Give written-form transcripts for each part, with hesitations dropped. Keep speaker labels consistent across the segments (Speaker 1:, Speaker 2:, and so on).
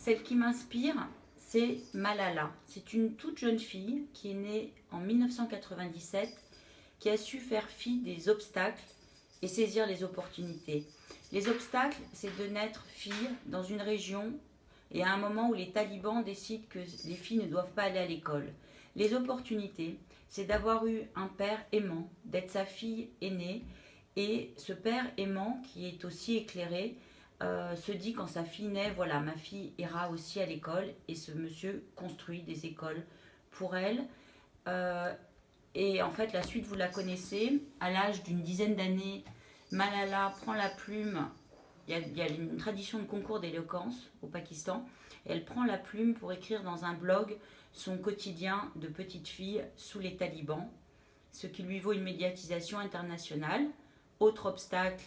Speaker 1: celle qui m'inspire, c'est Malala. C'est une toute jeune fille qui est née en 1997, qui a su faire fi des obstacles et saisir les opportunités. Les obstacles, c'est de naître fille dans une région et à un moment où les talibans décident que les filles ne doivent pas aller à l'école. Les opportunités, c'est d'avoir eu un père aimant, d'être sa fille aînée, et ce père aimant qui est aussi éclairé se dit quand sa fille naît, voilà, ma fille ira aussi à l'école, et ce monsieur construit des écoles pour elle. Euh, et en fait, la suite, vous la connaissez. À l'âge d'une dizaine d'années, Malala prend la plume. Il y a une tradition de concours d'éloquence au Pakistan. Et elle prend la plume pour écrire dans un blog son quotidien de petite fille sous les talibans, ce qui lui vaut une médiatisation internationale. Autre obstacle,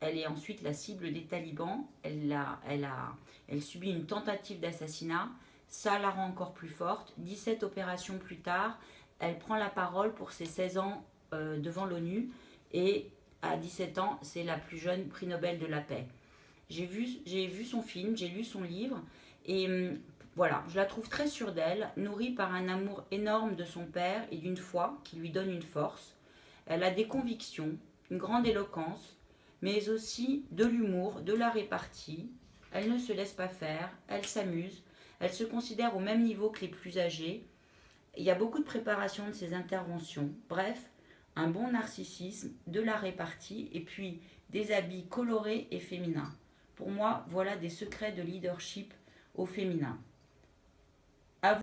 Speaker 1: elle est ensuite la cible des talibans. Elle subit une tentative d'assassinat. Ça la rend encore plus forte. 17 opérations plus tard, elle prend la parole pour ses 16 ans devant l'ONU. Et à 17 ans, c'est la plus jeune prix Nobel de la paix. J'ai vu son film, j'ai lu son livre. Et voilà, je la trouve très sûre d'elle, nourrie par un amour énorme de son père et d'une foi qui lui donne une force. Elle a des convictions, une grande éloquence, mais aussi de l'humour, de la répartie. Elle ne se laisse pas faire, elle s'amuse, elle se considère au même niveau que les plus âgés. Il y a beaucoup de préparation de ses interventions. Bref, un bon narcissisme, de la répartie et puis des habits colorés et féminins. Pour moi, voilà des secrets de leadership au féminin. À